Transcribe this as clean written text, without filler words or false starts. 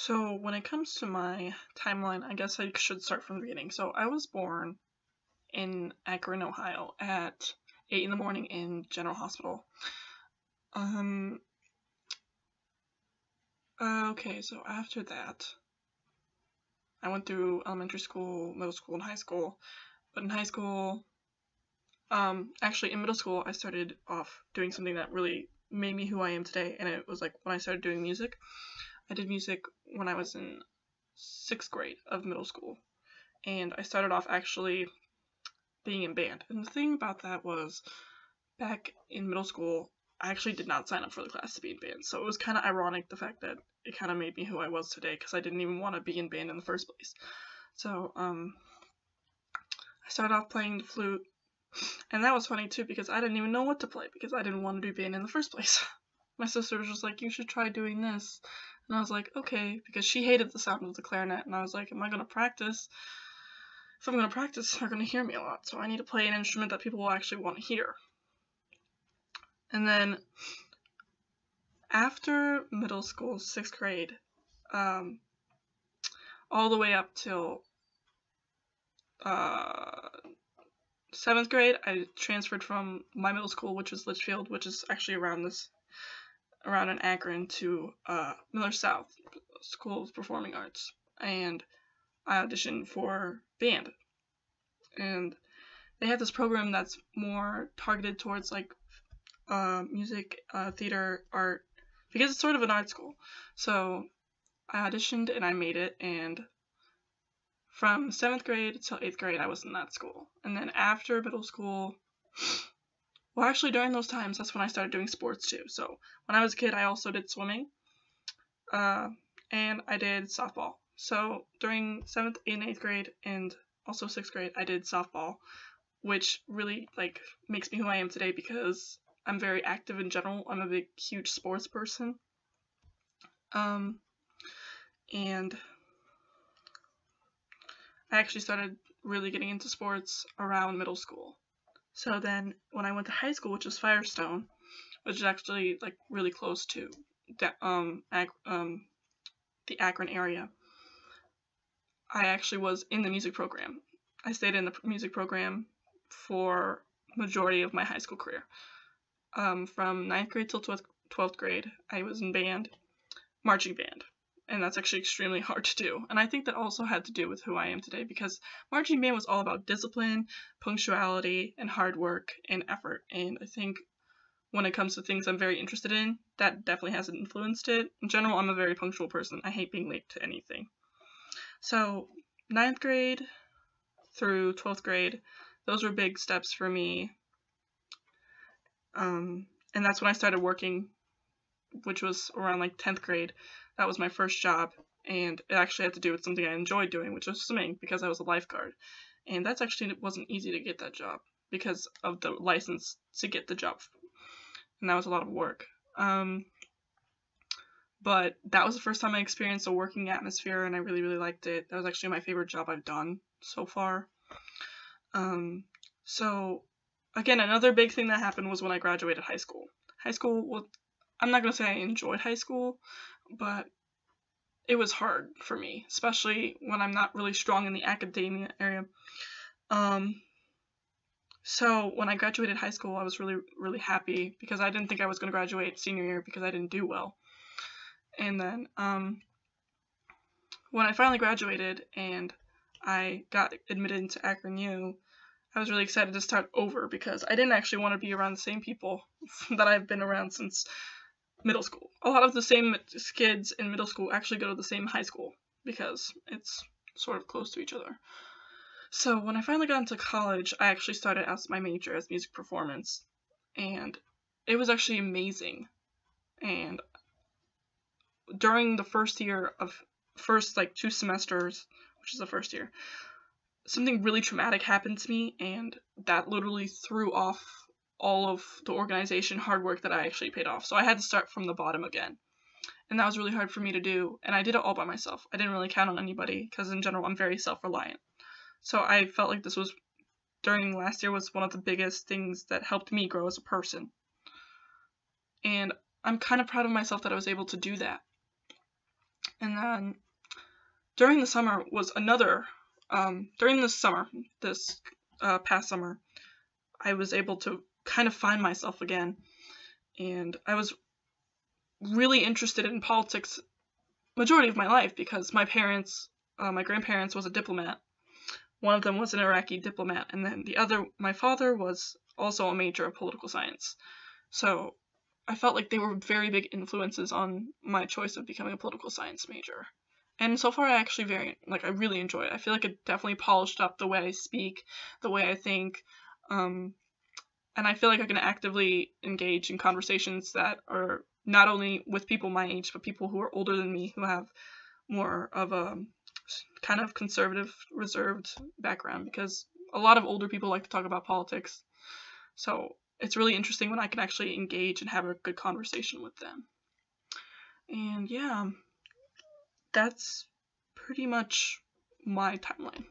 So when it comes to my timeline, I guess I should start from the beginning. So I was born in Akron, Ohio at 8 in the morning in General Hospital. Um, okay, so after that, I went through elementary school, middle school, and high school. But in high school, actually in middle school, I started off doing something that really made me who I am today, and it was like when I started doing music. I did music when I was in 6th grade of middle school, and I started off actually being in band. And the thing about that was, back in middle school, I actually did not sign up for the class to be in band. So it was kind of ironic the fact that it kind of made me who I was today because I didn't even want to be in band in the first place. So I started off playing the flute, and that was funny too because I didn't even know what to play because I didn't want to do band in the first place. My sister was just like, you should try doing this. And I was like, okay, because she hated the sound of the clarinet, and I was like, am I going to practice? If I'm going to practice, they're going to hear me a lot, so I need to play an instrument that people will actually want to hear. And then after middle school, 6th grade, all the way up till 7th grade, I transferred from my middle school, which was Litchfield, which is actually around in Akron, to Miller South School of Performing Arts, and I auditioned for band. And they have this program that's more targeted towards like music, theater, art, because it's sort of an art school. So I auditioned and I made it, and from 7th grade till 8th grade I was in that school. And then after middle school, well, actually during those times, that's when I started doing sports too. So when I was a kid, I also did swimming, and I did softball. So during 7th and 8th grade and also 6th grade, I did softball, which really like makes me who I am today because I'm very active in general. I'm a big, huge sports person. And I actually started really getting into sports around middle school. So then when I went to high school, which was Firestone, which is actually like really close to the Akron area, I actually was in the music program. I stayed in the music program for majority of my high school career. From 9th grade till 12th grade, I was in band, marching band, and that's actually extremely hard to do. And I think that also had to do with who I am today, because marching band was all about discipline, punctuality, and hard work and effort. And I think when it comes to things I'm very interested in, that definitely has influenced it. In general, I'm a very punctual person. I hate being late to anything. So 9th grade through 12th grade, those were big steps for me. And that's when I started working, which was around like 10th grade. That was my first job, and it actually had to do with something I enjoyed doing, which was swimming, because I was a lifeguard. And that's actually, it wasn't easy to get that job because of the license to get the job, and that was a lot of work. But that was the first time I experienced a working atmosphere, and I really, really liked it. That was actually my favorite job I've done so far. So again, another big thing that happened was when I graduated high school. High school, well, I'm not going to say I enjoyed high school, but it was hard for me, especially when I'm not really strong in the academia area. So when I graduated high school, I was really, really happy because I didn't think I was going to graduate senior year because I didn't do well. And then when I finally graduated and I got admitted into Akron U, I was really excited to start over because I didn't actually want to be around the same people that I've been around since middle school. A lot of the same kids in middle school actually go to the same high school because it's sort of close to each other. So when I finally got into college, I actually started as my major as music performance, and it was actually amazing. And during the first like 2 semesters, which is the first year, something really traumatic happened to me, and that literally threw off all of the organization hard work that I actually paid off. So I had to start from the bottom again. And that was really hard for me to do, and I did it all by myself. I didn't really count on anybody, because in general I'm very self-reliant. So I felt like this was, during last year, was one of the biggest things that helped me grow as a person. And I'm kind of proud of myself that I was able to do that. And then during the summer was another, during this past summer, I was able to kind of find myself again. And I was really interested in politics majority of my life because my grandparents was a diplomat. One of them was an Iraqi diplomat, and then my father was also a major of political science. So I felt like they were very big influences on my choice of becoming a political science major. And so far, I really enjoy it. I feel like it definitely polished up the way I speak, the way I think, and I feel like I can actively engage in conversations that are not only with people my age, but people who are older than me, who have more of a kind of conservative, reserved background, because a lot of older people like to talk about politics. So it's really interesting when I can actually engage and have a good conversation with them. And yeah, that's pretty much my timeline.